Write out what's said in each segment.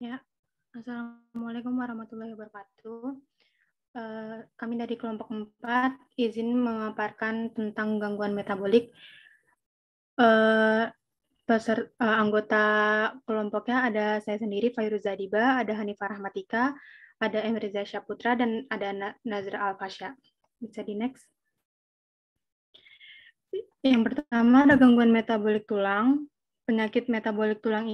Ya, Assalamualaikum warahmatullahi wabarakatuh. Kami dari kelompok 4 izin memaparkan tentang gangguan metabolik. Anggota kelompoknya ada saya sendiri, Fairuza Diba, ada Hanifah Rahmatika, ada Emriza Syaputra, dan ada Nazra Alfasya. Bisa di next. Yang pertama ada gangguan metabolik tulang. Penyakit metabolik tulang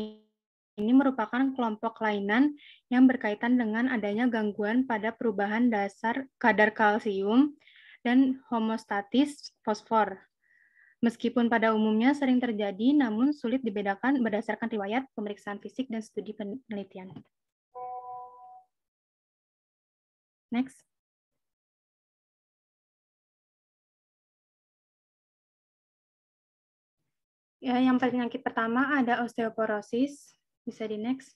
ini merupakan kelompok kelainan yang berkaitan dengan adanya gangguan pada perubahan dasar kadar kalsium dan homeostatis fosfor. Meskipun pada umumnya sering terjadi, namun sulit dibedakan berdasarkan riwayat, pemeriksaan fisik, dan studi penelitian. Next. Ya, yang penyakit pertama ada osteoporosis. Bisa di next.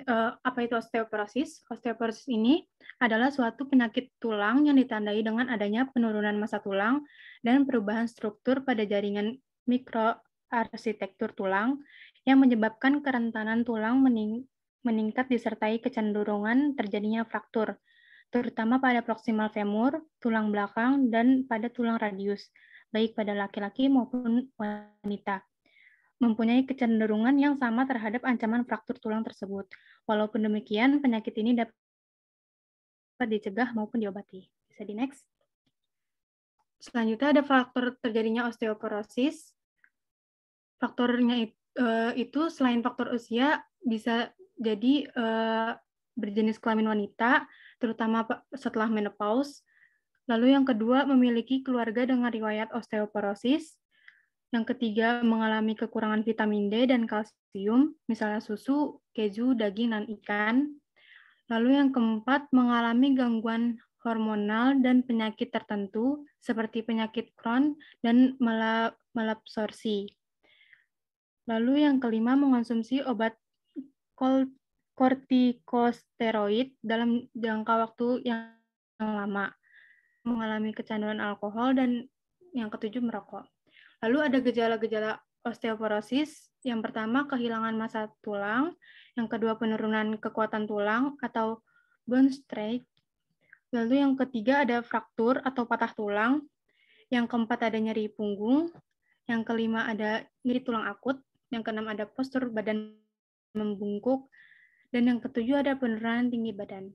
Apa itu osteoporosis? Osteoporosis ini adalah suatu penyakit tulang yang ditandai dengan adanya penurunan massa tulang dan perubahan struktur pada jaringan mikroarsitektur tulang yang menyebabkan kerentanan tulang meningkat disertai kecenderungan terjadinya fraktur, terutama pada proksimal femur, tulang belakang, dan pada tulang radius, baik pada laki-laki maupun wanita. Mempunyai kecenderungan yang sama terhadap ancaman fraktur tulang tersebut. Walaupun demikian, penyakit ini dapat dicegah maupun diobati. Bisa di next. Selanjutnya ada faktor terjadinya osteoporosis. Faktornya itu selain faktor usia bisa jadi berjenis kelamin wanita, terutama setelah menopause. Lalu yang kedua, memiliki keluarga dengan riwayat osteoporosis. Yang ketiga, mengalami kekurangan vitamin D dan kalsium, misalnya susu, keju, daging, dan ikan. Lalu yang keempat, mengalami gangguan hormonal dan penyakit tertentu, seperti penyakit Crohn dan malabsorpsi. Lalu yang kelima, mengonsumsi obat kortikosteroid dalam jangka waktu yang lama, mengalami kecanduan alkohol, dan yang ketujuh, merokok. Lalu ada gejala-gejala osteoporosis. Yang pertama, kehilangan massa tulang. Yang kedua, penurunan kekuatan tulang atau bone strength. Lalu yang ketiga, ada fraktur atau patah tulang. Yang keempat, ada nyeri punggung. Yang kelima, ada nyeri tulang akut. Yang keenam, ada postur badan membungkuk. Dan yang ketujuh, ada penurunan tinggi badan.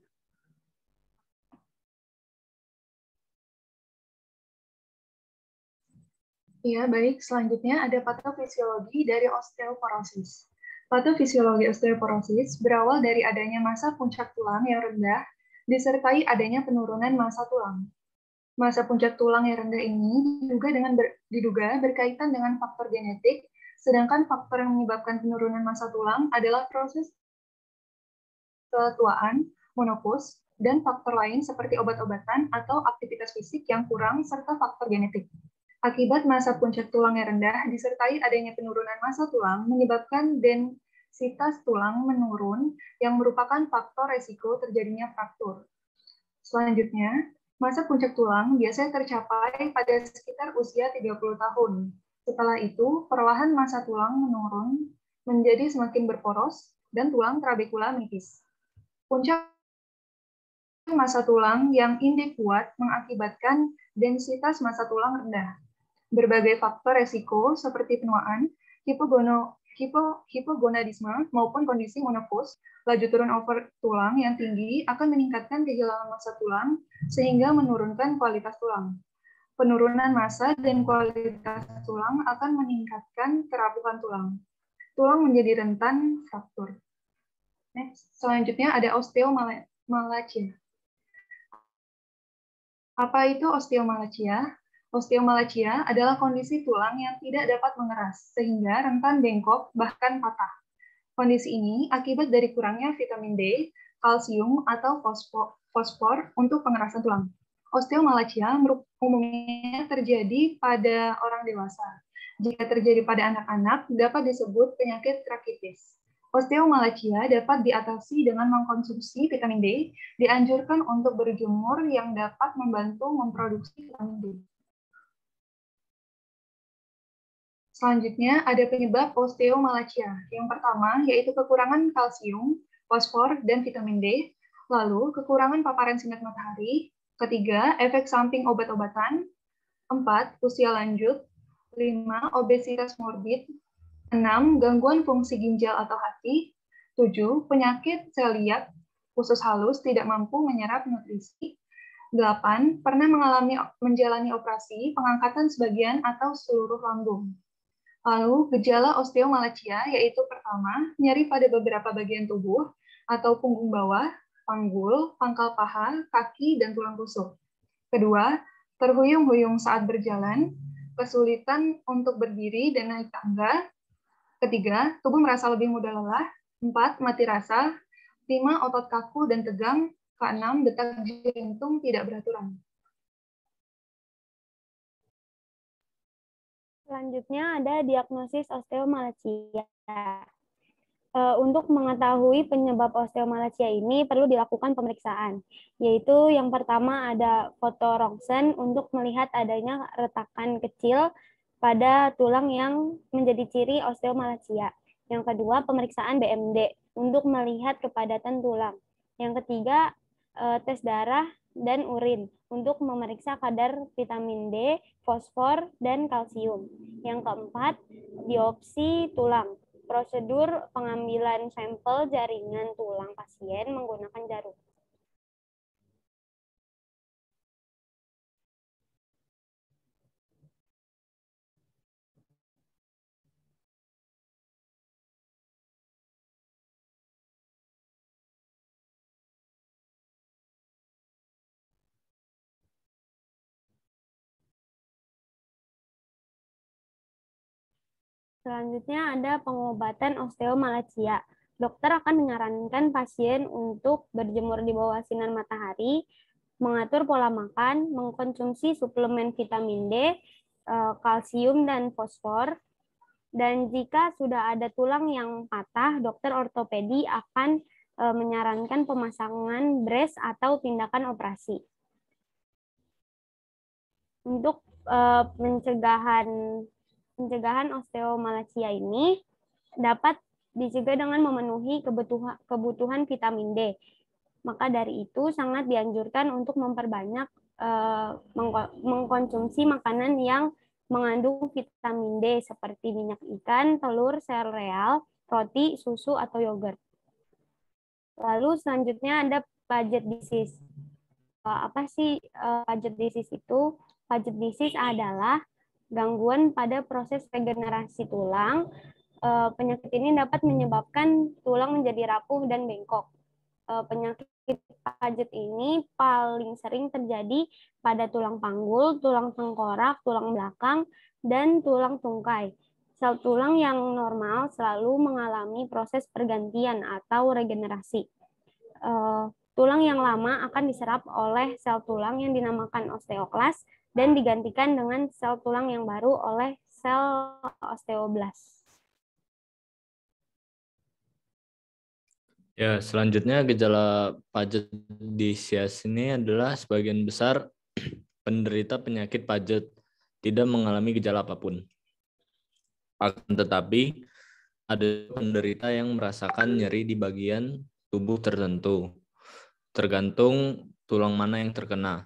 Ya, baik. Selanjutnya ada patofisiologi dari osteoporosis. Patofisiologi osteoporosis berawal dari adanya massa puncak tulang yang rendah disertai adanya penurunan massa tulang. Massa puncak tulang yang rendah ini diduga berkaitan dengan faktor genetik, sedangkan faktor yang menyebabkan penurunan massa tulang adalah proses ketuaan, menopause, dan faktor lain seperti obat-obatan atau aktivitas fisik yang kurang serta faktor genetik. Akibat massa puncak tulang yang rendah disertai adanya penurunan massa tulang menyebabkan densitas tulang menurun yang merupakan faktor resiko terjadinya fraktur. Selanjutnya, massa puncak tulang biasanya tercapai pada sekitar usia 30 tahun. Setelah itu, perlahan massa tulang menurun menjadi semakin berporos dan tulang trabekula menipis. Puncak massa tulang yang indeks kuat mengakibatkan densitas massa tulang rendah. Berbagai faktor resiko seperti penuaan, hipogonadisme maupun kondisi menopause, laju turun over tulang yang tinggi akan meningkatkan kehilangan massa tulang sehingga menurunkan kualitas tulang. Penurunan massa dan kualitas tulang akan meningkatkan kerapuhan tulang. Tulang menjadi rentan fraktur. Next. Selanjutnya ada osteomalacia. Apa itu osteomalacia? Osteomalacia adalah kondisi tulang yang tidak dapat mengeras, sehingga rentan bengkok bahkan patah. Kondisi ini akibat dari kurangnya vitamin D, kalsium, atau fosfor untuk pengerasan tulang. Osteomalacia umumnya terjadi pada orang dewasa. Jika terjadi pada anak-anak, dapat disebut penyakit rakitis. Osteomalacia dapat diatasi dengan mengkonsumsi vitamin D, dianjurkan untuk berjemur yang dapat membantu memproduksi vitamin D. Selanjutnya ada penyebab osteomalacia. Yang pertama yaitu kekurangan kalsium, fosfor, dan vitamin D. Lalu kekurangan paparan sinar matahari. Ketiga, efek samping obat-obatan. 4, usia lanjut. 5, obesitas morbid. 6, gangguan fungsi ginjal atau hati. 7, penyakit celiak, usus halus tidak mampu menyerap nutrisi. 8, pernah menjalani operasi pengangkatan sebagian atau seluruh lambung. Lalu, gejala osteomalacia yaitu pertama, nyeri pada beberapa bagian tubuh atau punggung bawah, panggul, pangkal paha, kaki, dan tulang rusuk. Kedua, terhuyung-huyung saat berjalan, kesulitan untuk berdiri dan naik tangga. Ketiga, tubuh merasa lebih mudah lelah. 4, mati rasa. 5, otot kaku dan tegang. Keenam, detak jantung tidak beraturan. Selanjutnya ada diagnosis osteomalacia. Untuk mengetahui penyebab osteomalacia ini perlu dilakukan pemeriksaan, yaitu yang pertama ada foto rongsen untuk melihat adanya retakan kecil pada tulang yang menjadi ciri osteomalacia. Yang kedua, pemeriksaan BMD untuk melihat kepadatan tulang. Yang ketiga, tes darah dan urin untuk memeriksa kadar vitamin D, fosfor, dan kalsium. Yang keempat, biopsi tulang. Prosedur pengambilan sampel jaringan tulang pasien menggunakan jarum. Selanjutnya ada pengobatan osteomalacia. Dokter akan menyarankan pasien untuk berjemur di bawah sinar matahari, mengatur pola makan, mengkonsumsi suplemen vitamin D, kalsium, dan fosfor. Dan jika sudah ada tulang yang patah, dokter ortopedi akan menyarankan pemasangan brace atau tindakan operasi. Untuk pencegahan osteomalacia ini dapat dicegah dengan memenuhi kebutuhan vitamin D. Maka dari itu sangat dianjurkan untuk memperbanyak mengkonsumsi makanan yang mengandung vitamin D seperti minyak ikan, telur, sereal, roti, susu, atau yogurt. Lalu selanjutnya ada Paget disease. Apa sih Paget disease itu? Paget disease adalah gangguan pada proses regenerasi tulang. Penyakit ini dapat menyebabkan tulang menjadi rapuh dan bengkok. Penyakit Paget ini paling sering terjadi pada tulang panggul, tulang tengkorak, tulang belakang, dan tulang tungkai. Sel tulang yang normal selalu mengalami proses pergantian atau regenerasi. Tulang yang lama akan diserap oleh sel tulang yang dinamakan osteoklas dan digantikan dengan sel tulang yang baru oleh sel osteoblas. Ya, selanjutnya gejala Paget disease ini adalah sebagian besar penderita penyakit Paget tidak mengalami gejala apapun. Akan tetapi, ada penderita yang merasakan nyeri di bagian tubuh tertentu, tergantung tulang mana yang terkena.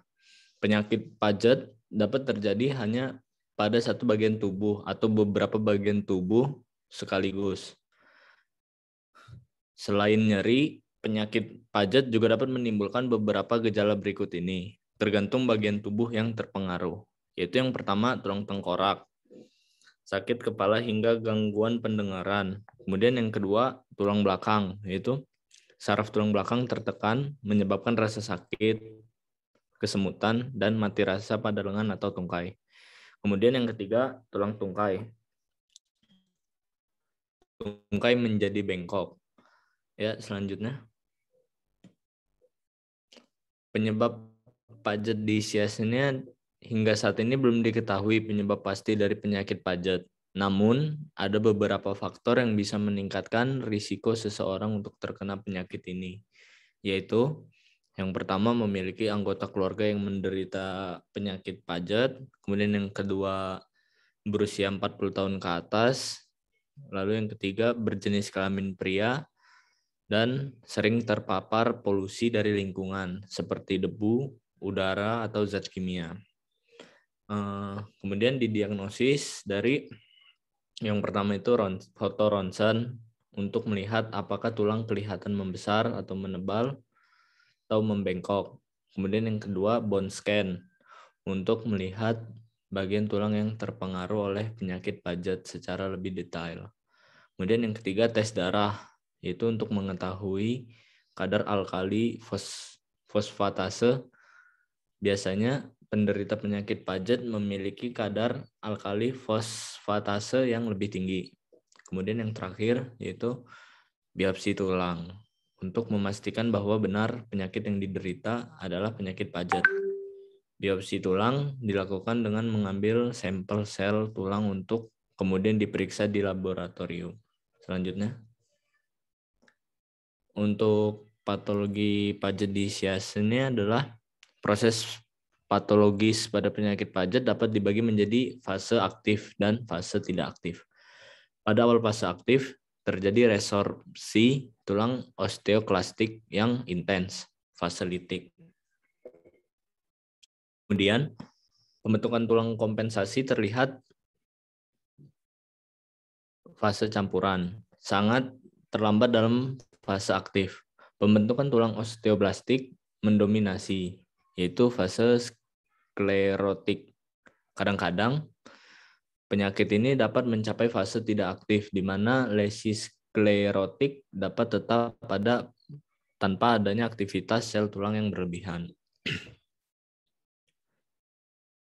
Penyakit Paget dapat terjadi hanya pada satu bagian tubuh atau beberapa bagian tubuh sekaligus. Selain nyeri, penyakit Paget juga dapat menimbulkan beberapa gejala berikut ini, tergantung bagian tubuh yang terpengaruh. Yaitu yang pertama, tulang tengkorak, sakit kepala hingga gangguan pendengaran. Kemudian yang kedua, tulang belakang, yaitu saraf tulang belakang tertekan, menyebabkan rasa sakit, kesemutan, dan mati rasa pada lengan atau tungkai. Kemudian yang ketiga, tulang tungkai. Tungkai menjadi bengkok. Ya, selanjutnya. Penyebab Paget disease ini hingga saat ini belum diketahui penyebab pasti dari penyakit Paget. Namun, ada beberapa faktor yang bisa meningkatkan risiko seseorang untuk terkena penyakit ini, yaitu yang pertama memiliki anggota keluarga yang menderita penyakit Paget, kemudian yang kedua berusia 40 tahun ke atas. Lalu yang ketiga, berjenis kelamin pria dan sering terpapar polusi dari lingkungan seperti debu, udara, atau zat kimia. Kemudian didiagnosis dari yang pertama itu foto ronsen untuk melihat apakah tulang kelihatan membesar atau menebal atau membengkok. Kemudian yang kedua bone scan untuk melihat bagian tulang yang terpengaruh oleh penyakit pajat secara lebih detail. Kemudian yang ketiga tes darah, yaitu untuk mengetahui kadar alkali fosfatase. Biasanya penderita penyakit pajat memiliki kadar alkali fosfatase yang lebih tinggi. Kemudian yang terakhir yaitu biopsi tulang untuk memastikan bahwa benar penyakit yang diderita adalah penyakit pajat. Biopsi tulang dilakukan dengan mengambil sampel sel tulang untuk kemudian diperiksa di laboratorium. Selanjutnya, untuk patologi pajat disesias ini adalah proses patologis pada penyakit pajat dapat dibagi menjadi fase aktif dan fase tidak aktif. Pada awal fase aktif, terjadi resorpsi tulang osteoklastik yang intens, fase litik. Kemudian, pembentukan tulang kompensasi terlihat fase campuran, sangat terlambat dalam fase aktif. Pembentukan tulang osteoblastik mendominasi, yaitu fase sklerotik. Kadang-kadang penyakit ini dapat mencapai fase tidak aktif, di mana lesi sklerotik dapat tetap pada tanpa adanya aktivitas sel tulang yang berlebihan.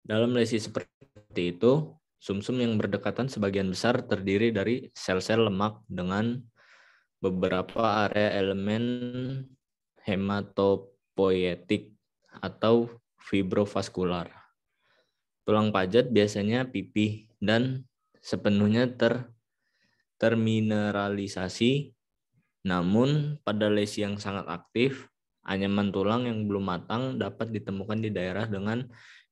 Dalam lesi seperti itu, sumsum yang berdekatan sebagian besar terdiri dari sel-sel lemak dengan beberapa area elemen hematopoietik atau fibrovaskular. Tulang pajat biasanya pipih dan sepenuhnya termineralisasi, namun pada lesi yang sangat aktif, anyaman tulang yang belum matang dapat ditemukan di daerah dengan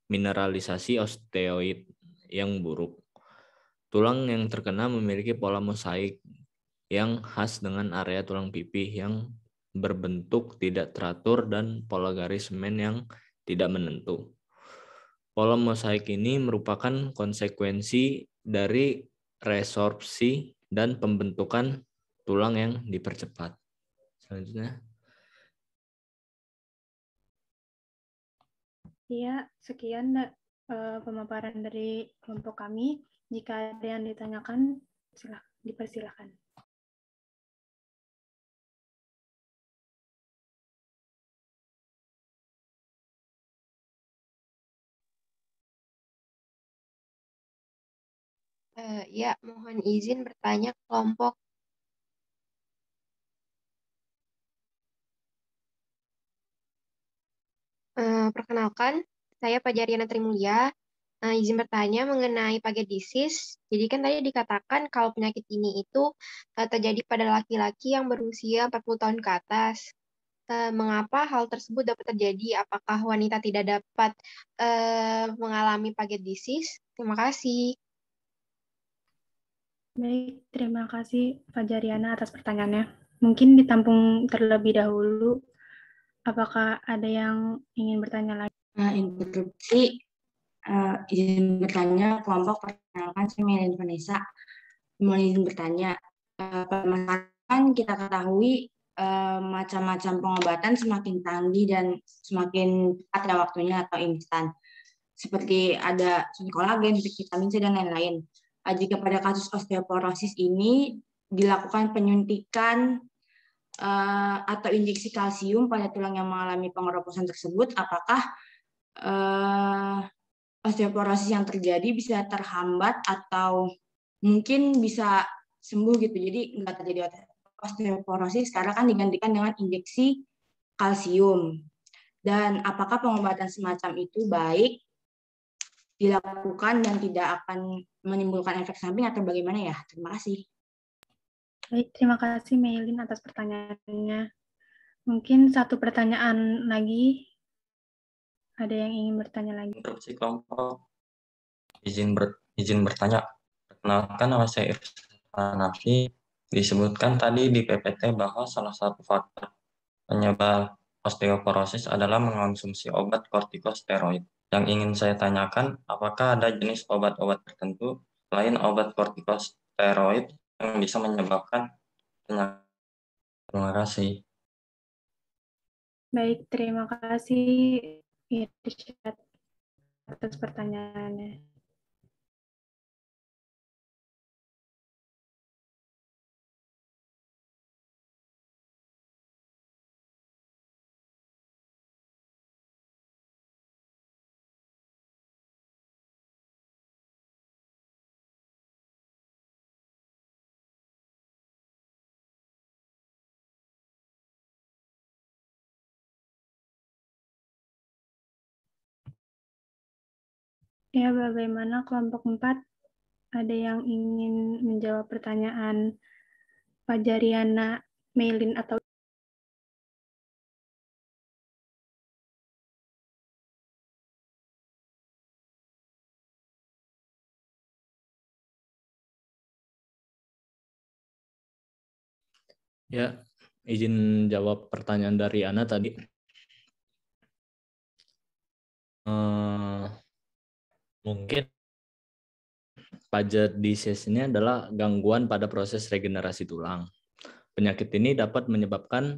mineralisasi osteoid yang buruk. Tulang yang terkena memiliki pola mosaik yang khas dengan area tulang pipih yang berbentuk tidak teratur dan pola garis semen yang tidak menentu. Pola mosaik ini merupakan konsekuensi dari resorpsi dan pembentukan tulang yang dipercepat. Selanjutnya. Ya, sekian pemaparan dari kelompok kami. Jika ada yang ditanyakan, dipersilakan. Ya, mohon izin bertanya kelompok. Perkenalkan, saya Pajariana Trimulya. Izin bertanya mengenai Paget disease. Jadi kan tadi dikatakan kalau penyakit ini itu terjadi pada laki-laki yang berusia 40 tahun ke atas. Mengapa hal tersebut dapat terjadi? Apakah wanita tidak dapat mengalami Paget disease? Terima kasih. Baik, terima kasih Fajariana atas pertanyaannya. Mungkin ditampung terlebih dahulu. Apakah ada yang ingin bertanya lagi? Interupsi, izin bertanya kelompok. Perkenalkan, saya Melin Vanessa. Mohon izin bertanya, pada masyarakat kita ketahui macam-macam pengobatan semakin canggih dan semakin cepat ada waktunya atau instan. Seperti ada suntik kolagen, suntik vitamin C, dan lain-lain. Jika pada kasus osteoporosis ini dilakukan penyuntikan atau injeksi kalsium pada tulang yang mengalami pengeroposan tersebut, apakah osteoporosis yang terjadi bisa terhambat atau mungkin bisa sembuh gitu? Jadi nggak terjadi osteoporosis karena kan digantikan dengan injeksi kalsium. Dan apakah pengobatan semacam itu baik dilakukan dan tidak akan menimbulkan efek samping atau bagaimana ya? Terima kasih. Baik, terima kasih Meilin atas pertanyaannya. Mungkin satu pertanyaan lagi. Ada yang ingin bertanya lagi? Interupsi kelompok. izin bertanya. Perkenalkan, nama saya Irfan Nafsi. Disebutkan tadi di PPT bahwa salah satu faktor penyebab osteoporosis adalah mengonsumsi obat kortikosteroid. Yang ingin saya tanyakan, apakah ada jenis obat-obat tertentu selain obat kortikosteroid yang bisa menyebabkan penyakit? Terima kasih. Baik, terima kasih Irsyad atas pertanyaannya. Ya, bagaimana kelompok 4? Ada yang ingin menjawab pertanyaan Fajariana, Meilin, atau Ya, izin jawab pertanyaan dari Ana tadi. Mungkin pujat disease ini adalah gangguan pada proses regenerasi tulang. Penyakit ini dapat menyebabkan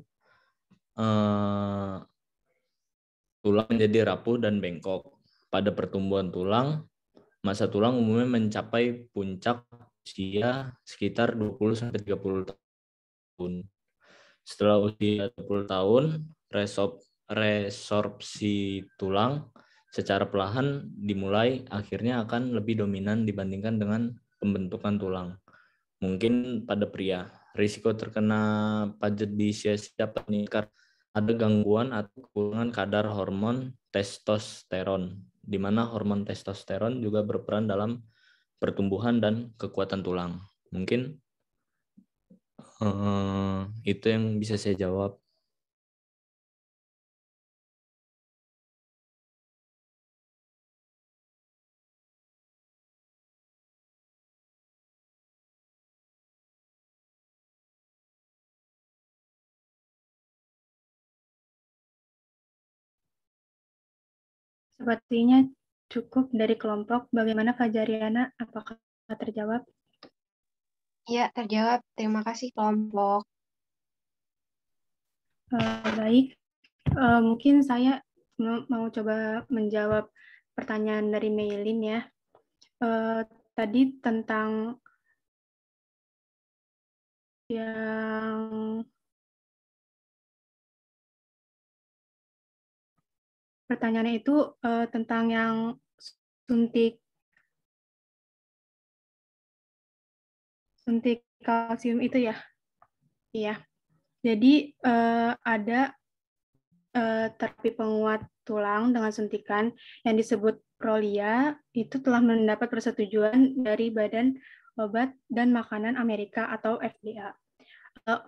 tulang menjadi rapuh dan bengkok. Pada pertumbuhan tulang, masa tulang umumnya mencapai puncak usia sekitar 20-30 tahun. Setelah usia 20 tahun, resorpsi tulang secara perlahan dimulai, akhirnya akan lebih dominan dibandingkan dengan pembentukan tulang. Mungkin pada pria, risiko terkena pujat disease dapat meningkat. Ada gangguan atau kekurangan kadar hormon testosteron, di mana hormon testosteron juga berperan dalam pertumbuhan dan kekuatan tulang. Mungkin itu yang bisa saya jawab. sepertinya cukup dari kelompok. Bagaimana Fajariana? Apakah terjawab? Ya, terjawab. Terima kasih kelompok. Baik, mungkin saya mau coba menjawab pertanyaan dari Meilin ya. Tadi tentang yang pertanyaannya itu tentang yang suntik kalsium itu ya. Iya. Jadi ada terapi penguat tulang dengan suntikan yang disebut Prolia itu telah mendapat persetujuan dari Badan Obat dan Makanan Amerika atau FDA.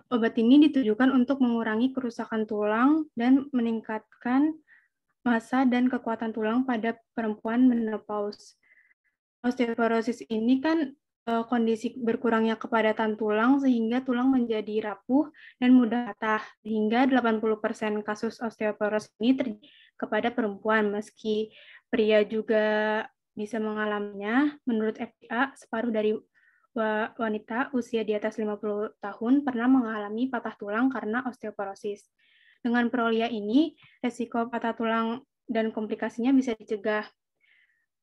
Obat ini ditujukan untuk mengurangi kerusakan tulang dan meningkatkan massa dan kekuatan tulang pada perempuan menopause. Osteoporosis ini kan kondisi berkurangnya kepadatan tulang sehingga tulang menjadi rapuh dan mudah patah. Hingga 80% kasus osteoporosis ini terjadi kepada perempuan, meski pria juga bisa mengalaminya. Menurut FDA, separuh dari wanita usia di atas 50 tahun pernah mengalami patah tulang karena osteoporosis. Dengan Prolia ini, resiko patah tulang dan komplikasinya bisa dicegah.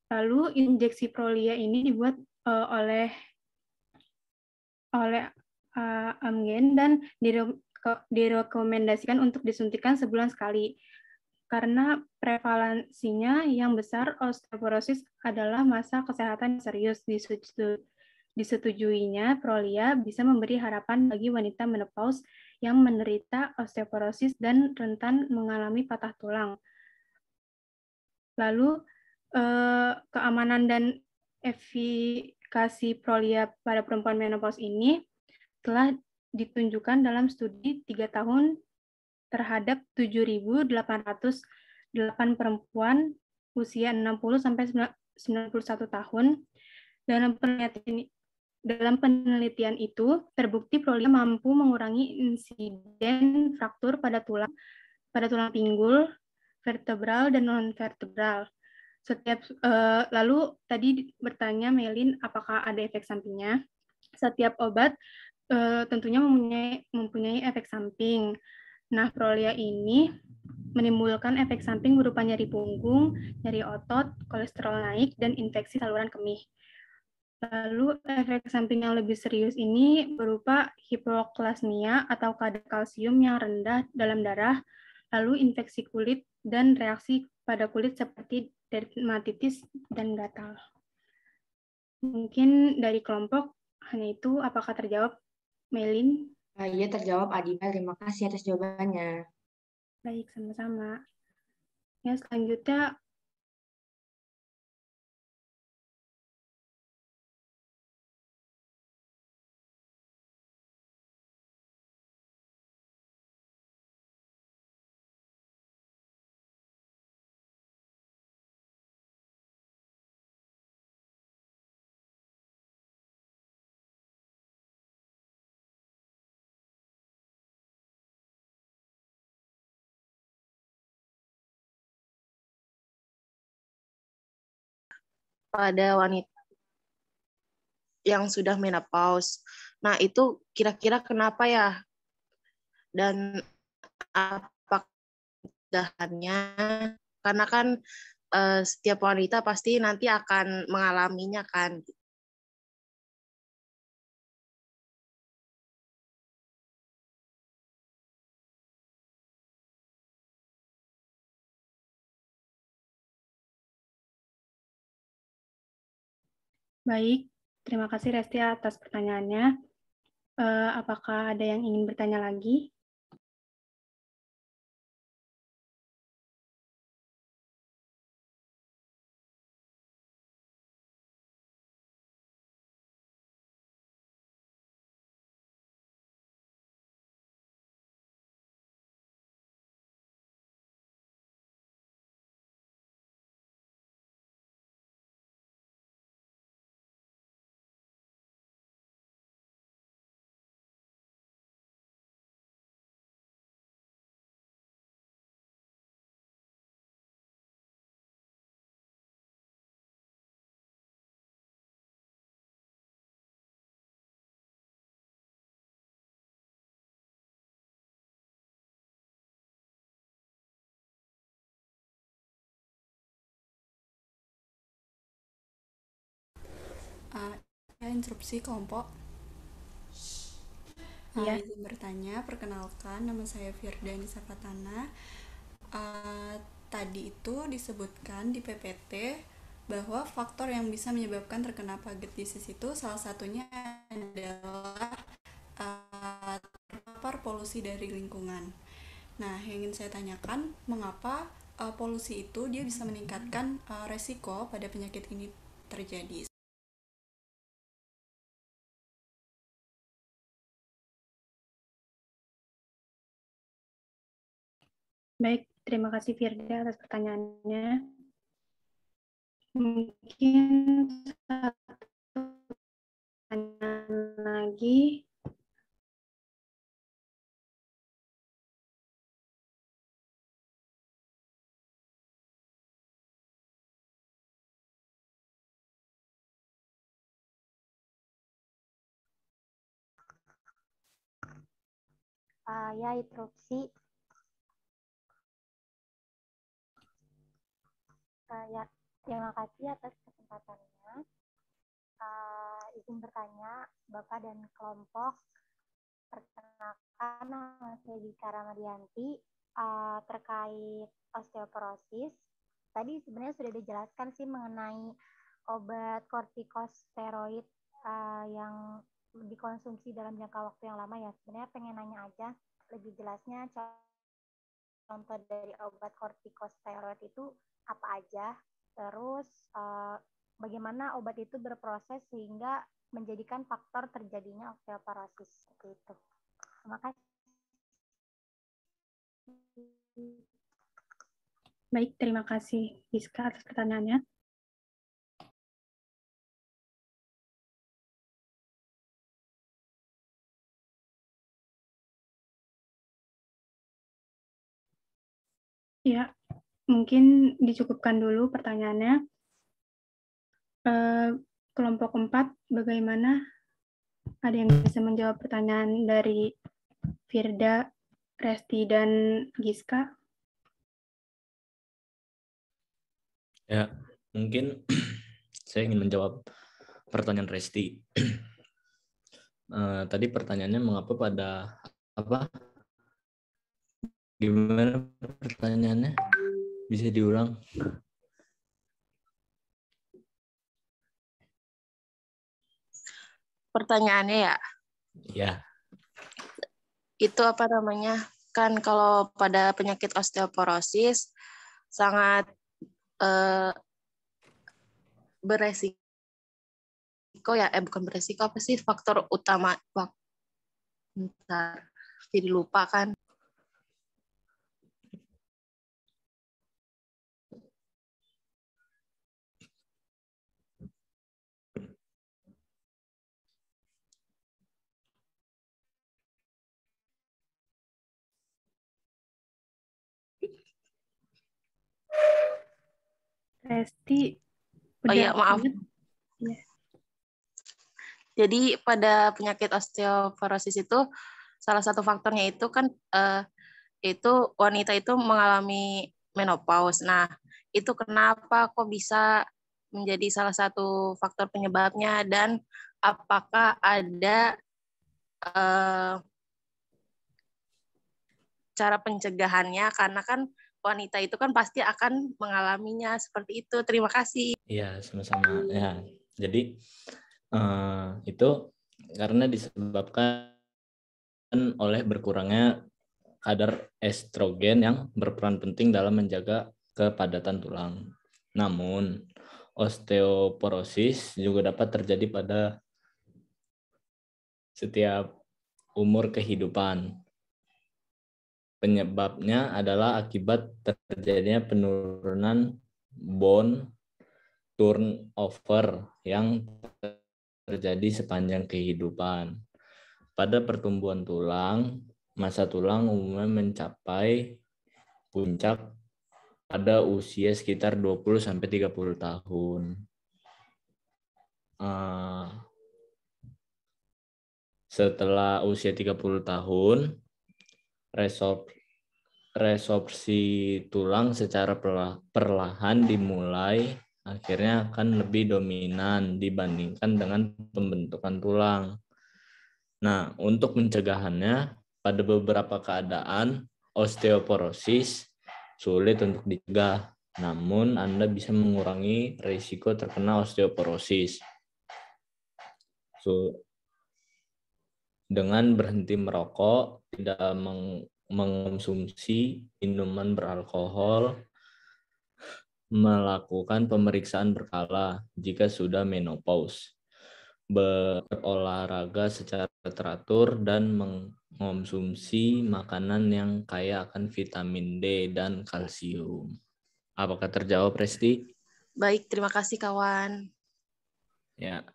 Lalu injeksi Prolia ini dibuat oleh Amgen dan direkomendasikan untuk disuntikan sebulan sekali. Karena prevalensinya yang besar, osteoporosis adalah masalah kesehatan serius. Disetujuinya, Prolia bisa memberi harapan bagi wanita menopause yang menderita osteoporosis dan rentan mengalami patah tulang. Lalu, keamanan dan efikasi Prolia pada perempuan menopause ini telah ditunjukkan dalam studi 3 tahun terhadap 7.808 perempuan usia 60 sampai 91 tahun Dalam penelitian itu, terbukti Prolia mampu mengurangi insiden fraktur pada tulang pinggul, vertebral, dan non-vertebral. Lalu tadi bertanya Melin, apakah ada efek sampingnya? Setiap obat tentunya mempunyai efek samping. Nah, Prolia ini menimbulkan efek samping berupa nyeri punggung, nyeri otot, kolesterol naik, dan infeksi saluran kemih. Lalu efek samping yang lebih serius ini berupa hipoklasmia atau kadar kalsium yang rendah dalam darah, lalu infeksi kulit dan reaksi pada kulit seperti dermatitis dan gatal. Mungkin dari kelompok hanya itu, apakah terjawab, Melin? Iya, terjawab Adiba. Terima kasih atas jawabannya. Baik, sama-sama. Ya, selanjutnya pada wanita yang sudah menopause. Nah, itu kira-kira kenapa ya? Dan apa dahannya? Karena kan setiap wanita pasti nanti akan mengalaminya kan. baik, terima kasih Resti atas pertanyaannya. Apakah ada yang ingin bertanya lagi? Instruksi kelompok. Izin bertanya, perkenalkan, nama saya Firda Nisa Fatana. Tadi itu disebutkan di PPT bahwa faktor yang bisa menyebabkan terkena Paget disease itu salah satunya adalah terpapar polusi dari lingkungan. Nah, yang ingin saya tanyakan, mengapa polusi itu dia bisa meningkatkan resiko pada penyakit ini terjadi? Baik, terima kasih Firda atas pertanyaannya. Mungkin satu pertanyaan lagi. Ya, interupsi. Ya, terima kasih atas kesempatannya. Izin bertanya, Bapak dan kelompok, perkenalkan nama saya Dika Ramadianti terkait osteoporosis. Tadi sebenarnya sudah dijelaskan sih mengenai obat kortikosteroid yang dikonsumsi dalam jangka waktu yang lama ya. Sebenarnya pengen nanya aja lebih jelasnya contoh dari obat kortikosteroid itu apa aja, terus bagaimana obat itu berproses sehingga menjadikan faktor terjadinya osteoporosis seperti itu. Terima kasih. Baik, terima kasih Rizka atas pertanyaannya. Ya, mungkin dicukupkan dulu pertanyaannya. Kelompok 4, bagaimana? Ada yang bisa menjawab pertanyaan dari Firda, Resti, dan Giska? Ya, mungkin saya ingin menjawab pertanyaan Resti. Tadi pertanyaannya mengapa pada apa? Gimana pertanyaannya? Bisa diulang? Pertanyaannya ya, Ya. itu apa namanya? Kan kalau pada penyakit osteoporosis sangat beresiko ya, bukan beresiko, apa sih faktor utama? Bentar, jadi lupa kan. Resti, Oh iya, maaf. Ya. Jadi pada penyakit osteoporosis itu salah satu faktornya itu kan itu wanita itu mengalami menopause. Nah, itu kenapa kok bisa menjadi salah satu faktor penyebabnya, dan apakah ada cara pencegahannya, karena kan wanita itu kan pasti akan mengalaminya seperti itu. Terima kasih. Iya, sama-sama. Ya, jadi itu karena disebabkan oleh berkurangnya kadar estrogen yang berperan penting dalam menjaga kepadatan tulang. Namun, osteoporosis juga dapat terjadi pada setiap umur kehidupan. Penyebabnya adalah akibat terjadinya penurunan bone turnover yang terjadi sepanjang kehidupan. Pada pertumbuhan tulang, massa tulang umumnya mencapai puncak pada usia sekitar 20-30 tahun. Setelah usia 30 tahun, resorpsi tulang secara perlahan dimulai, akhirnya akan lebih dominan dibandingkan dengan pembentukan tulang. Nah, untuk pencegahannya, pada beberapa keadaan osteoporosis sulit untuk dicegah, namun Anda bisa mengurangi risiko terkena osteoporosis dengan berhenti merokok, tidak mengonsumsi minuman beralkohol, melakukan pemeriksaan berkala jika sudah menopause, berolahraga secara teratur, dan mengonsumsi makanan yang kaya akan vitamin D dan kalsium. Apakah terjawab, Resti? Baik, terima kasih kawan. Ya.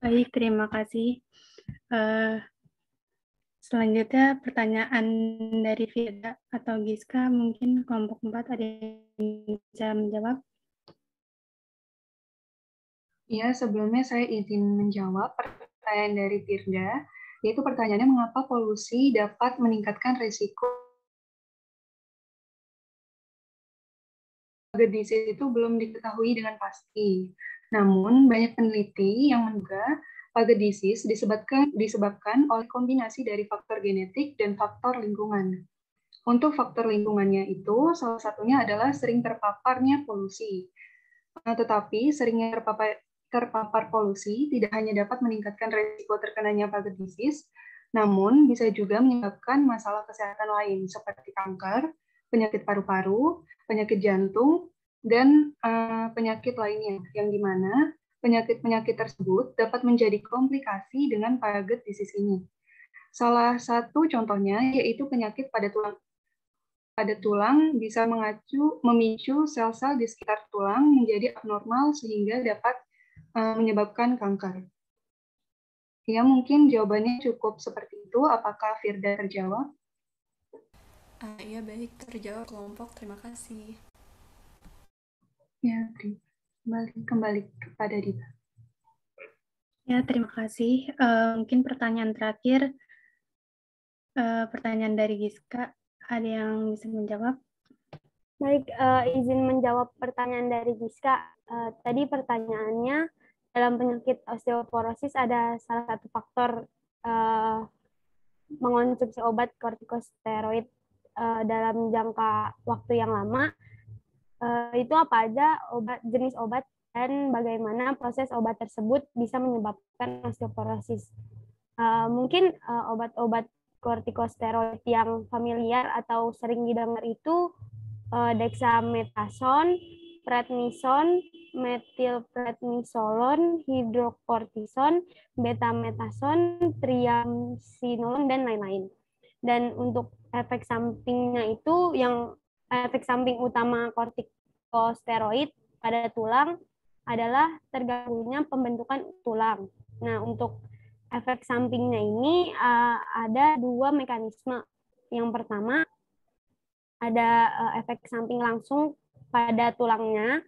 Baik, terima kasih. Selanjutnya pertanyaan dari Firda atau Giska, mungkin kelompok 4 ada yang bisa menjawab? Ya, sebelumnya saya izin menjawab pertanyaan dari Firda, yaitu pertanyaannya mengapa polusi dapat meningkatkan risiko Paged disease itu belum diketahui dengan pasti. Namun, banyak peneliti yang menduga Paged disease disebabkan oleh kombinasi dari faktor genetik dan faktor lingkungan. Untuk faktor lingkungannya itu, salah satunya adalah sering terpaparnya polusi. Tetapi seringnya terpapar polusi tidak hanya dapat meningkatkan risiko terkenanya Paged disease, namun bisa juga menyebabkan masalah kesehatan lain seperti kanker, penyakit paru-paru, penyakit jantung, dan penyakit lainnya, yang dimana penyakit-penyakit tersebut dapat menjadi komplikasi dengan Paged disease ini. Salah satu contohnya yaitu penyakit pada tulang bisa memicu sel-sel di sekitar tulang menjadi abnormal sehingga dapat menyebabkan kanker. Ya, mungkin jawabannya cukup seperti itu. Apakah Firda terjawab? Iya, baik, terjawab kelompok. Terima kasih. Ya, kembali kepada Dita. Ya, terima kasih. Mungkin pertanyaan terakhir, pertanyaan dari Giska. Ada yang bisa menjawab? Baik, izin menjawab pertanyaan dari Giska. Tadi pertanyaannya, dalam penyakit osteoporosis ada salah satu faktor mengonsumsi obat kortikosteroid dalam jangka waktu yang lama. Itu apa aja jenis obat dan bagaimana proses obat tersebut bisa menyebabkan osteoporosis. Mungkin obat-obat kortikosteroid yang familiar atau sering didengar itu dexamethasone, prednison, metilprednisolon, hidrokortison, betamethasone, triamcinolone, dan lain-lain. Dan untuk efek sampingnya itu, yang efek samping utama kortikosteroid pada tulang adalah terganggunya pembentukan tulang. Nah, untuk efek sampingnya ini ada dua mekanisme. Yang pertama, ada efek samping langsung pada tulangnya.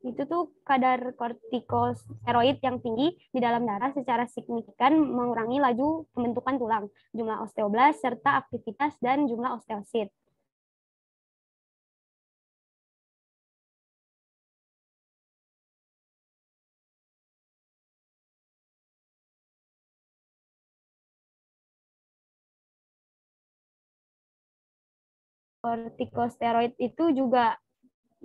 Itu tuh kadar kortikosteroid yang tinggi di dalam darah secara signifikan mengurangi laju pembentukan tulang, jumlah osteoblast, serta aktivitas dan jumlah osteosit. Kortikosteroid itu juga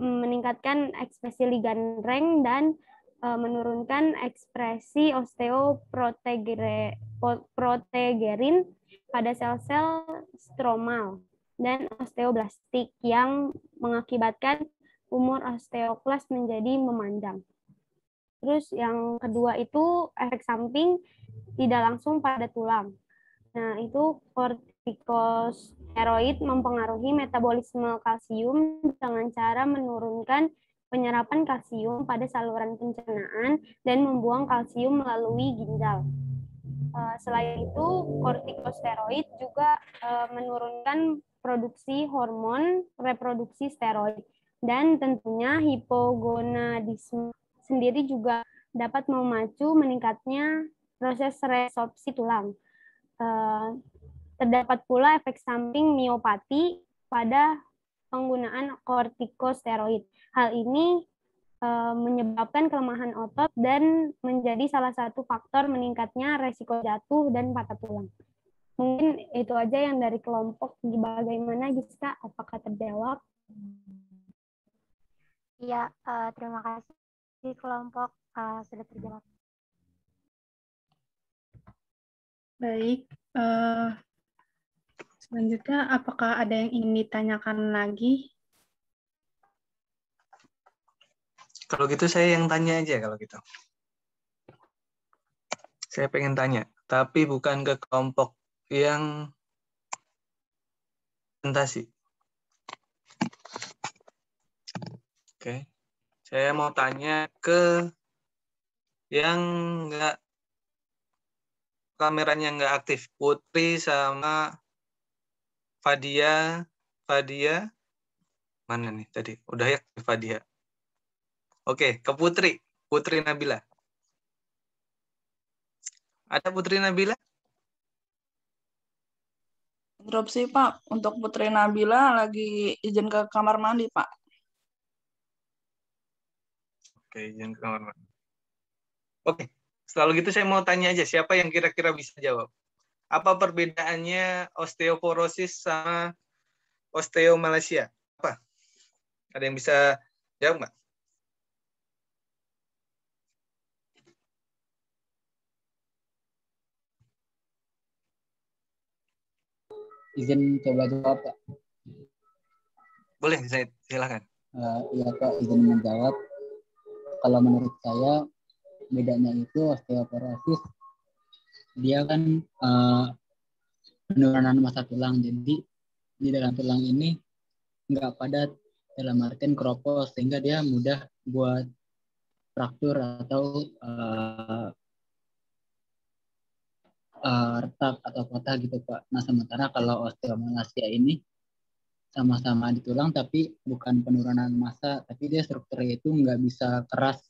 meningkatkan ekspresi ligan RENG dan menurunkan ekspresi osteoprotegerin pada sel-sel stromal dan osteoblastik yang mengakibatkan umur osteoklas menjadi memanjang. Terus yang kedua itu efek samping tidak langsung pada tulang. Nah, itu kortikosteroid mempengaruhi metabolisme kalsium dengan cara menurunkan penyerapan kalsium pada saluran pencernaan dan membuang kalsium melalui ginjal. Selain itu, kortikosteroid juga menurunkan produksi hormon reproduksi steroid, dan tentunya hipogonadisme sendiri juga dapat memacu meningkatnya proses resorpsi tulang. Terdapat pula efek samping miopati pada penggunaan kortikosteroid. Hal ini menyebabkan kelemahan otot dan menjadi salah satu faktor meningkatnya resiko jatuh dan patah tulang. Mungkin itu aja yang dari kelompok. Bagaimana Giska? Apakah terjawab? Iya, terima kasih kelompok sudah terjawab. Baik, selanjutnya apakah ada yang ingin ditanyakan lagi? Kalau gitu saya yang tanya aja kalau gitu. Saya pengen tanya, tapi bukan ke kelompok yang presentasi. Oke, saya mau tanya ke yang nggak kameranya nggak aktif, Putri sama Fadia mana nih tadi? Udah ya Fadia. Oke, ke Putri Nabila. Ada Putri Nabila? Interupsi Pak, untuk Putri Nabila lagi izin ke kamar mandi Pak. Oke, izin ke kamar mandi. Oke, selalu gitu saya mau tanya aja, siapa yang kira-kira bisa jawab? Apa perbedaannya osteoporosis sama osteomalacia? Apa? Ada yang bisa jawab nggak? Izin coba jawab Pak. Boleh, silakan. Iya Pak, izin menjawab. Kalau menurut saya bedanya itu osteoporosis dia kan penurunan massa tulang, jadi di dalam tulang ini nggak padat dalam artian keropos sehingga dia mudah buat fraktur atau retak atau patah gitu Pak. Nah sementara kalau osteomalacia ini sama-sama di tulang tapi bukan penurunan massa, tapi dia strukturnya itu nggak bisa keras.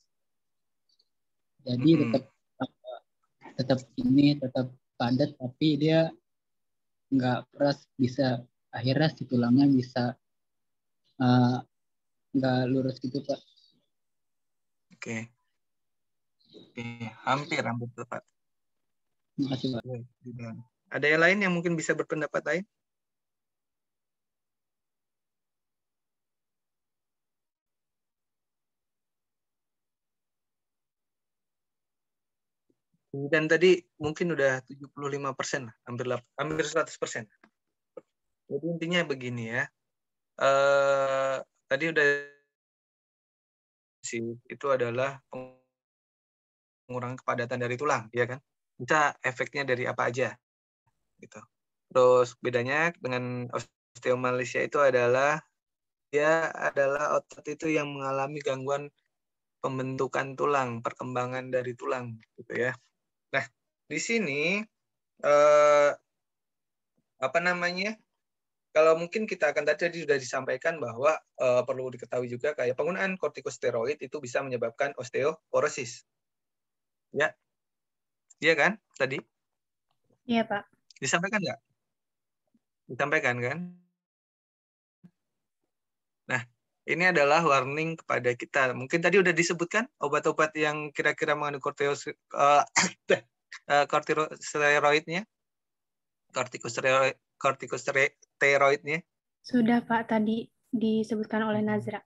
Jadi tetap padat tapi dia nggak keras, bisa akhirnya si tulangnya bisa nggak lurus gitu Pak. Oke. Hampir tepat. Terima kasih Pak. Ada yang lain yang mungkin bisa berpendapat lain? Dan tadi mungkin udah 75% lah, hampir 100%. Jadi intinya begini ya. Tadi udah sih itu adalah pengurangan kepadatan dari tulang, ya kan? Bisa efeknya dari apa aja, gitu. Terus bedanya dengan osteomalacia itu adalah dia adalah otot itu yang mengalami gangguan pembentukan tulang, perkembangan dari tulang, gitu ya. Nah, di sini apa namanya? Kalau mungkin kita akan tadi sudah disampaikan bahwa perlu diketahui juga kayak penggunaan kortikosteroid itu bisa menyebabkan osteoporosis. Ya. Iya kan tadi? Iya, Pak. Disampaikan nggak? Disampaikan kan? Nah, ini adalah warning kepada kita. Mungkin tadi udah disebutkan obat-obat yang kira-kira mengandung kortikosteroidnya. Kortikosteroidnya. Sudah, Pak, tadi disebutkan oleh Nazra.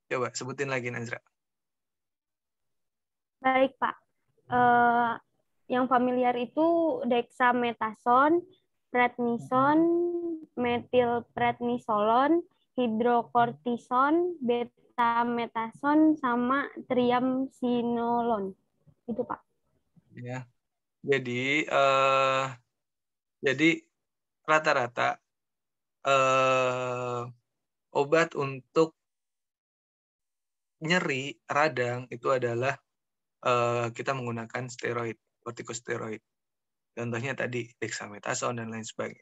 Coba sebutin lagi, Nazra. Baik, Pak. Yang familiar itu dexamethasone, prednison, metilprednisolon, hidrokortison, betamethasone, sama triamcinolone. Itu, Pak. Ya. Jadi rata-rata obat untuk nyeri radang itu adalah kita menggunakan steroid, kortikosteroid. Contohnya tadi dexamethasone dan lain sebagainya,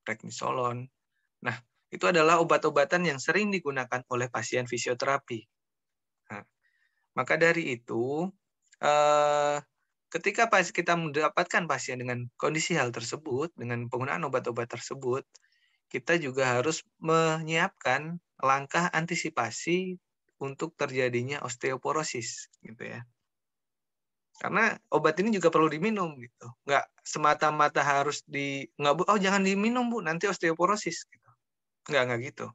prednisolon. Nah, itu adalah obat-obatan yang sering digunakan oleh pasien fisioterapi. Nah, maka dari itu, ketika kita mendapatkan pasien dengan kondisi hal tersebut, dengan penggunaan obat-obat tersebut, kita juga harus menyiapkan langkah antisipasi untuk terjadinya osteoporosis, gitu ya. Karena obat ini juga perlu diminum, gitu. Nggak semata-mata harus jangan diminum Bu, nanti osteoporosis. Gitu. Nggak gitu.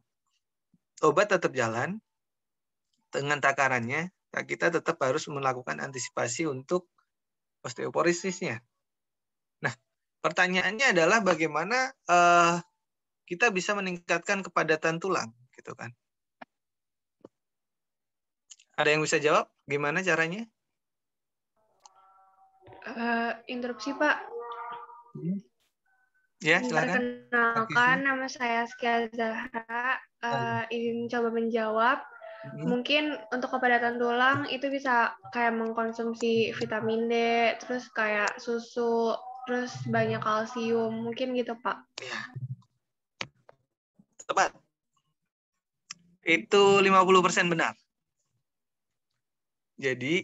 Obat tetap jalan dengan takarannya. Kita tetap harus melakukan antisipasi untuk osteoporosisnya. Nah, pertanyaannya adalah bagaimana kita bisa meningkatkan kepadatan tulang, gitu kan? Ada yang bisa jawab? Gimana caranya? Interupsi, Pak. Ya, silakan. Perkenalkan, nama saya Askia Zahra. Izin coba menjawab. Mungkin untuk kepadatan tulang itu bisa kayak mengkonsumsi vitamin D, terus kayak susu, terus banyak kalsium, mungkin gitu, Pak. Tepat. Itu 50% benar. Jadi,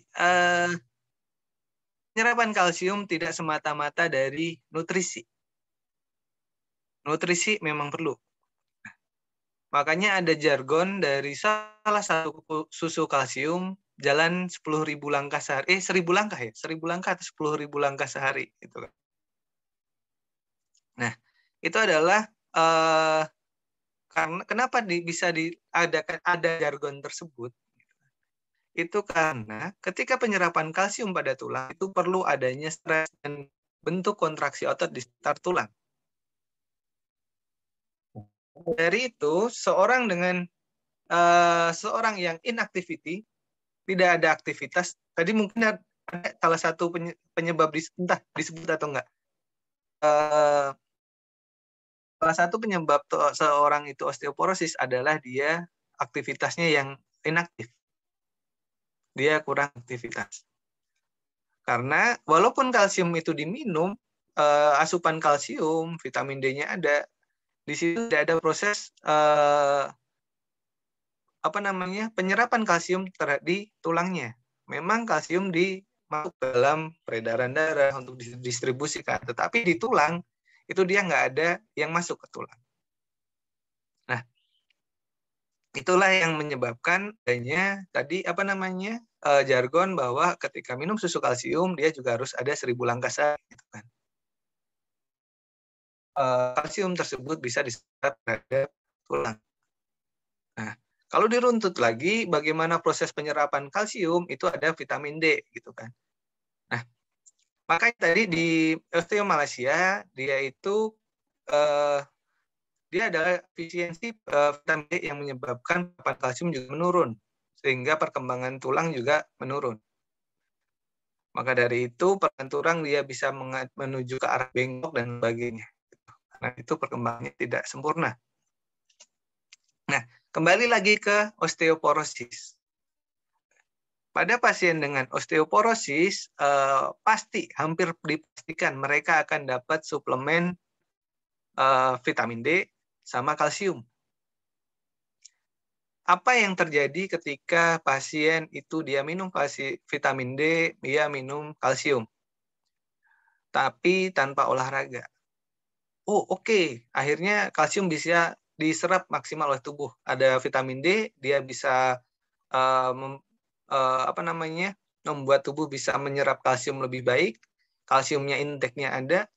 penyerapan kalsium tidak semata-mata dari nutrisi. Nutrisi memang perlu. Makanya ada jargon dari salah satu susu kalsium jalan 10.000 langkah sehari. 1.000 langkah ya? 1.000 langkah atau 10.000 langkah sehari. Gitu kan. Nah, itu adalah karena kenapa bisa ada jargon tersebut? Itu karena ketika penyerapan kalsium pada tulang itu perlu adanya stres dan bentuk kontraksi otot di sekitar tulang. Dari itu, seorang yang inactivity, tidak ada aktivitas, tadi mungkin ada salah satu penyebab disebut atau enggak. Salah satu penyebab seorang itu osteoporosis adalah dia aktivitasnya yang inaktif. Dia kurang aktivitas. Karena walaupun kalsium itu diminum, asupan kalsium, vitamin D-nya ada. Di situ tidak ada proses penyerapan kalsium di tulangnya. Memang kalsium masuk dalam peredaran darah untuk didistribusikan, tetapi di tulang itu dia nggak ada yang masuk ke tulang. Nah, itulah yang menyebabkan adanya tadi jargon bahwa ketika minum susu kalsium dia juga harus ada 1000 langkah sehari, gitu kan. Kalsium tersebut bisa diserap terhadap tulang. Nah, kalau diruntut lagi, bagaimana proses penyerapan kalsium, itu ada vitamin D, gitu kan. Nah, makanya tadi di osteomalacia, dia itu dia adalah efisiensi vitamin D yang menyebabkan paparan kalsium juga menurun, sehingga perkembangan tulang juga menurun. Maka dari itu, perkembangan tulang dia bisa menuju ke arah bengkok dan sebagainya. Nah, itu perkembangannya tidak sempurna. Nah, kembali lagi ke osteoporosis. Pada pasien dengan osteoporosis, pasti hampir dipastikan mereka akan dapat suplemen vitamin D sama kalsium. Apa yang terjadi ketika pasien itu dia minum vitamin D, dia minum kalsium, tapi tanpa olahraga? Oh, oke. Akhirnya kalsium bisa diserap maksimal oleh tubuh. Ada vitamin D, dia bisa membuat tubuh bisa menyerap kalsium lebih baik. Kalsiumnya intake-nya ada,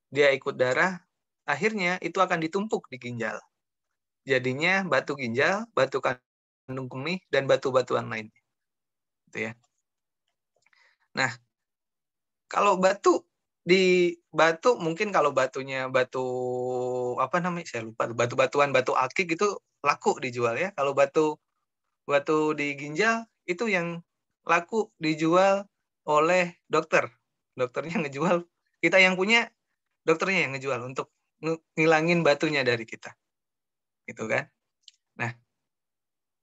dia ikut darah. Akhirnya itu akan ditumpuk di ginjal. Jadinya batu ginjal, batu kandung kemih, dan batu-batuan lainnya. Gitu ya. Nah, kalau batu mungkin kalau batunya saya lupa, batu-batuan, batu akik itu laku dijual ya. Kalau batu di ginjal itu yang laku dijual oleh dokter. Dokternya ngejual, kita yang punya, dokternya yang ngejual untuk ngilangin batunya dari kita. Gitu kan. Nah,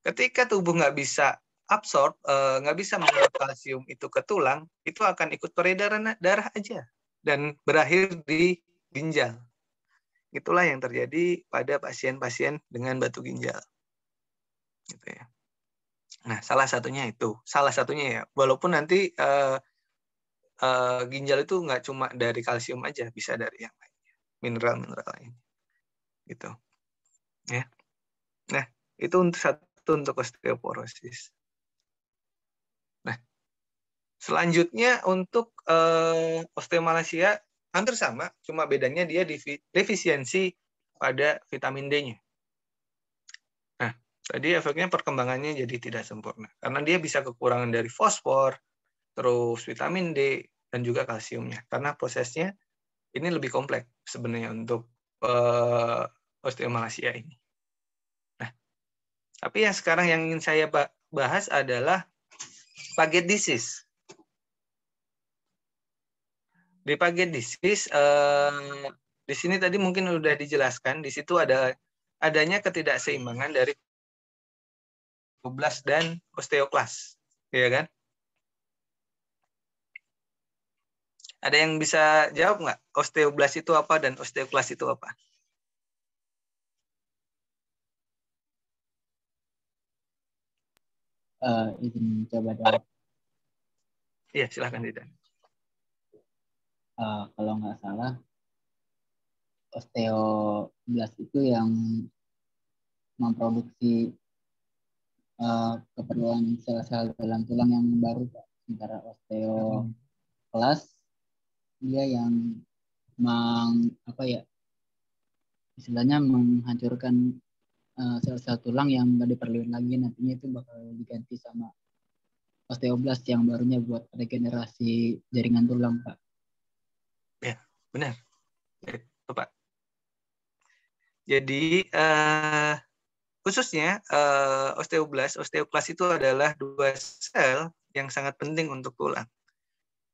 ketika tubuh nggak bisa absorb, nggak bisa menyerap kalsium itu ke tulang, itu akan ikut peredaran darah aja dan berakhir di ginjal. Itulah yang terjadi pada pasien-pasien dengan batu ginjal. Gitu ya. Nah, salah satunya ya. Walaupun nanti ginjal itu nggak cuma dari kalsium aja, bisa dari yang lainnya, mineral-mineral lain. Gitu. Ya. Nah, itu untuk osteoporosis. Nah, selanjutnya untuk osteomalacia hampir sama, cuma bedanya dia defisiensi pada vitamin D-nya. Nah, tadi efeknya perkembangannya jadi tidak sempurna karena dia bisa kekurangan dari fosfor, terus vitamin D dan juga kalsiumnya. Karena prosesnya ini lebih kompleks sebenarnya untuk osteomalacia ini. Nah, tapi yang sekarang yang ingin saya bahas adalah Paget disease. Di Paget disease, di sini tadi mungkin sudah dijelaskan, di situ adanya ketidakseimbangan dari osteoblas dan osteoklas, ya kan? Ada yang bisa jawab nggak? Osteoblas itu apa dan osteoklas itu apa? Izin coba jawab. Iya, silahkan Didan. Kalau nggak salah, osteoblas itu yang memproduksi keperluan sel-sel dalam tulang yang baru, Pak. Sementara osteoklas dia yang istilahnya menghancurkan sel-sel tulang yang nggak diperlukan lagi, nantinya itu bakal diganti sama osteoblas yang barunya buat regenerasi jaringan tulang, Pak. Ya, benar. Itu, Pak. Jadi khususnya osteoklas itu adalah dua sel yang sangat penting untuk tulang.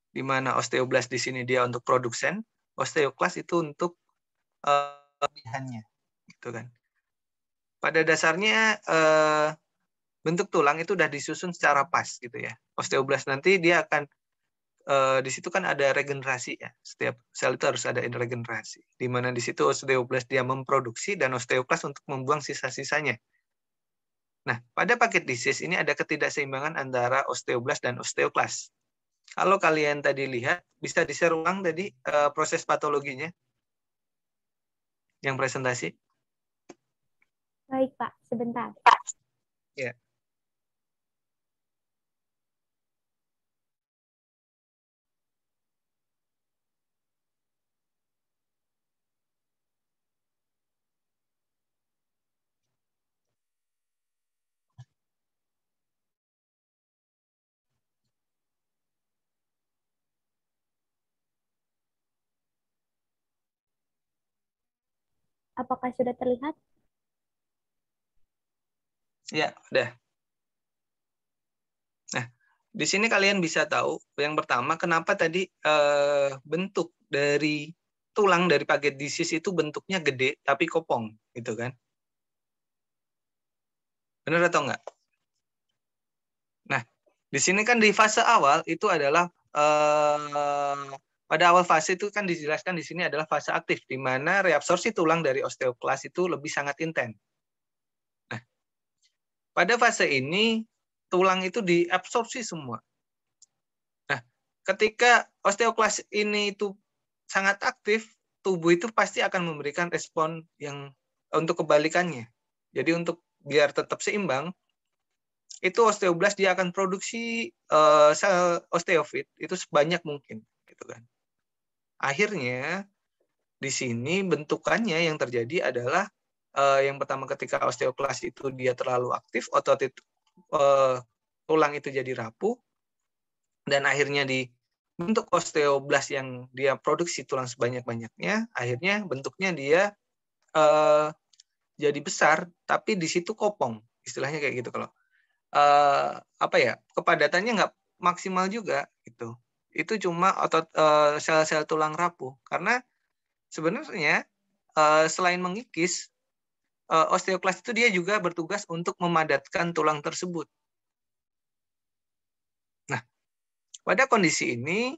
Di mana osteoblas di sini dia untuk produsen, osteoklas itu untuk kelebihannya, gitu kan. Pada dasarnya bentuk tulang itu sudah disusun secara pas, gitu ya. Osteoblas nanti dia akan di situ kan ada regenerasi ya. Setiap sel itu harus ada regenerasi. Di mana di situ osteoblast dia memproduksi dan osteoklas untuk membuang sisa-sisanya. Nah, pada paket disease ini ada ketidakseimbangan antara osteoblast dan osteoklas. Kalau kalian tadi lihat, bisa di-share ulang tadi proses patologinya yang presentasi. Baik, Pak. Sebentar. Ya. Apakah sudah terlihat? Ya, udah. Nah, di sini kalian bisa tahu yang pertama kenapa tadi bentuk dari tulang dari paget disease itu bentuknya gede tapi kopong, gitu kan? Benar atau enggak? Nah, di sini kan di fase awal itu adalah pada awal fase itu kan dijelaskan di sini adalah fase aktif, di mana reabsorpsi tulang dari osteoklas itu lebih sangat intens. Nah, pada fase ini tulang itu diabsorpsi semua. Nah, ketika osteoklas ini itu sangat aktif, tubuh itu pasti akan memberikan respon yang untuk kebalikannya. Jadi untuk biar tetap seimbang, itu osteoblast dia akan produksi sel osteofit itu sebanyak mungkin, gitu kan. Akhirnya di sini bentukannya yang terjadi adalah yang pertama ketika osteoklas itu dia terlalu aktif, otot itu tulang itu jadi rapuh, dan akhirnya di bentuk osteoblast yang dia produksi tulang sebanyak-banyaknya, akhirnya bentuknya dia jadi besar, tapi di situ kopong, istilahnya kayak gitu. Kalau apa ya, kepadatannya nggak maksimal juga gitu. Itu cuma otot sel-sel tulang rapuh, karena sebenarnya selain mengikis, osteoklas itu dia juga bertugas untuk memadatkan tulang tersebut. Nah, pada kondisi ini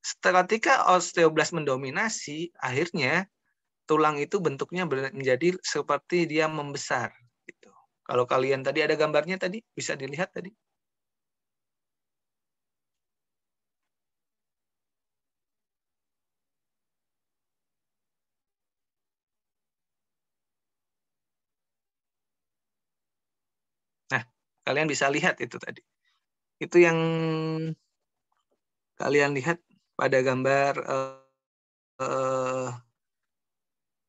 ketika osteoblast mendominasi, akhirnya tulang itu bentuknya menjadi seperti dia membesar gitu. Kalau kalian tadi ada gambarnya tadi, bisa dilihat tadi. Nah, kalian bisa lihat itu tadi. Itu yang kalian lihat pada gambar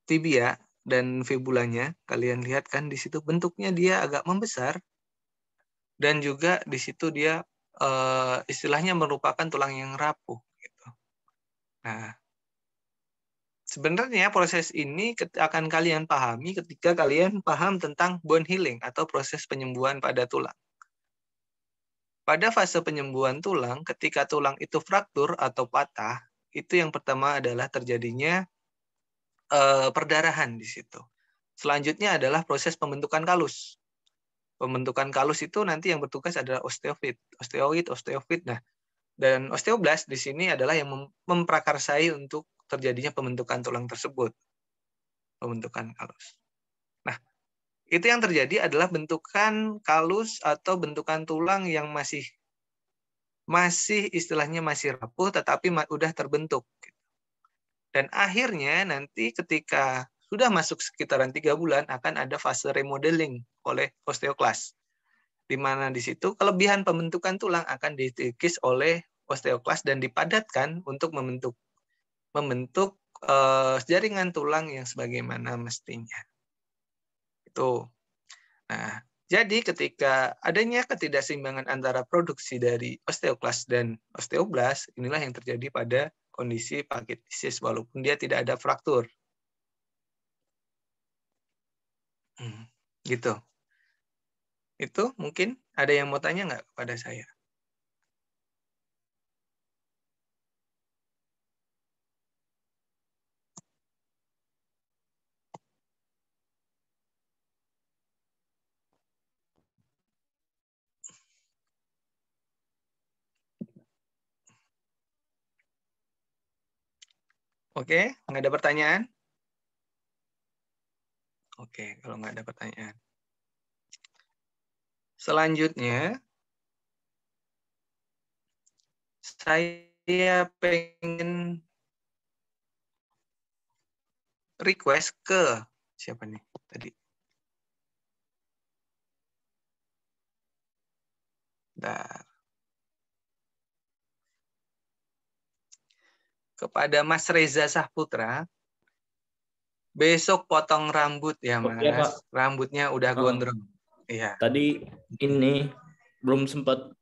tibia dan fibulanya. Kalian lihat kan di situ bentuknya dia agak membesar, dan juga di situ dia istilahnya merupakan tulang yang rapuh. Gitu. Nah, sebenarnya proses ini akan kalian pahami ketika kalian paham tentang bone healing atau proses penyembuhan pada tulang. Pada fase penyembuhan tulang, ketika tulang itu fraktur atau patah, itu yang pertama adalah terjadinya perdarahan di situ. Selanjutnya adalah proses pembentukan kalus. Pembentukan kalus itu nanti yang bertugas adalah osteoid. Nah, dan osteoblast di sini adalah yang memprakarsai untuk terjadinya pembentukan tulang tersebut. Pembentukan kalus. Nah, itu yang terjadi adalah bentukan kalus atau bentukan tulang yang masih istilahnya masih rapuh, tetapi udah terbentuk. Dan akhirnya nanti ketika sudah masuk sekitaran 3 bulan akan ada fase remodeling oleh osteoklas. Di mana di situ kelebihan pembentukan tulang akan dikikis oleh osteoklas dan dipadatkan untuk membentuk jaringan tulang yang sebagaimana mestinya. Itu. Nah, jadi ketika adanya ketidakseimbangan antara produksi dari osteoklas dan osteoblast, inilah yang terjadi pada kondisi paget disease walaupun dia tidak ada fraktur. Gitu. Itu mungkin ada yang mau tanya nggak kepada saya? Oke, nggak ada pertanyaan? Oke, kalau nggak ada pertanyaan. Selanjutnya, saya pengen request ke siapa nih tadi? Bentar. Kepada Mas Reza Sahputra, besok potong rambut ya, Mas. Oke, Pak. Rambutnya udah gondrong. Iya. Tadi ini belum sempat.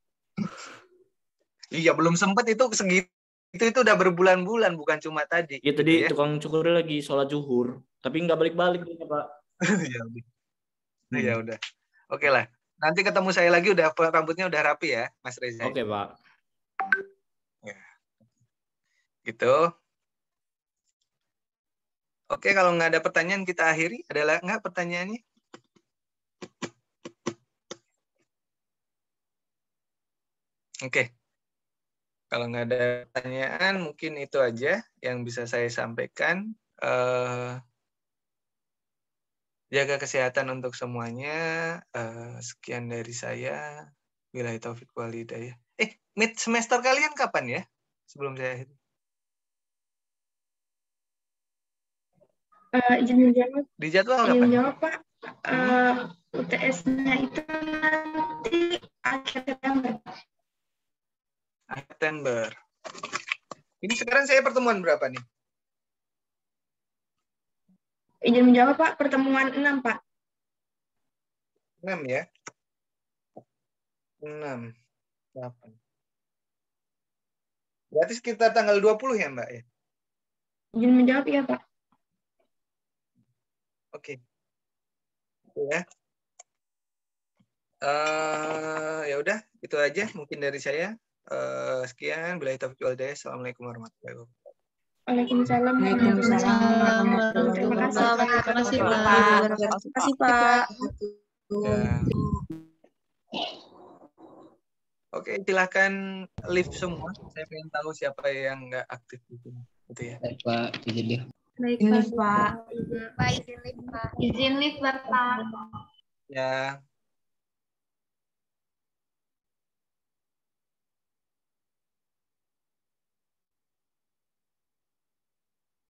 Iya, belum sempat, itu segitu. Itu udah berbulan-bulan, bukan cuma tadi. Iya, tadi ya. tukang cukur lagi sholat zuhur, tapi nggak balik-balik ya, Pak. Ya udah. Ya udah. Oke lah. Nanti ketemu saya lagi udah rambutnya udah rapi ya, Mas Reza. Oke, Pak. Ya. Gitu. Oke, kalau nggak ada pertanyaan kita akhiri. Ada nggak pertanyaannya? Oke. Kalau nggak ada pertanyaan, mungkin itu aja yang bisa saya sampaikan. Jaga kesehatan untuk semuanya. Sekian dari saya. Billahi taufiq wal hidayah. Mid semester kalian kapan ya? Sebelum saya akhiri. Izin menjawab. Di jadwal izin kapan? menjawab, Pak. UTS-nya itu nanti akhir September. September. Ini sekarang saya pertemuan berapa nih? Izin menjawab, Pak. Pertemuan 6, Pak. 6 ya? 6. 8. Berarti sekitar tanggal 20 ya, Mbak? Ya? Izin menjawab, ya, Pak. Oke. Ya. Ya udah, itu aja mungkin dari saya. Sekian, billahi taufiq wal hidayah. Assalamualaikum warahmatullahi wabarakatuh. Waalaikumsalam. Terima kasih, Pak. Terima kasih, Pak. Ya. Oke, silakan live semua. Saya pengen tahu siapa yang nggak aktif di sini. Gitu ya. Baik, Pak. Izin live. Baik, Ini, Pak. Pak, izin live, Pak. Izin live, Bapak. Ya.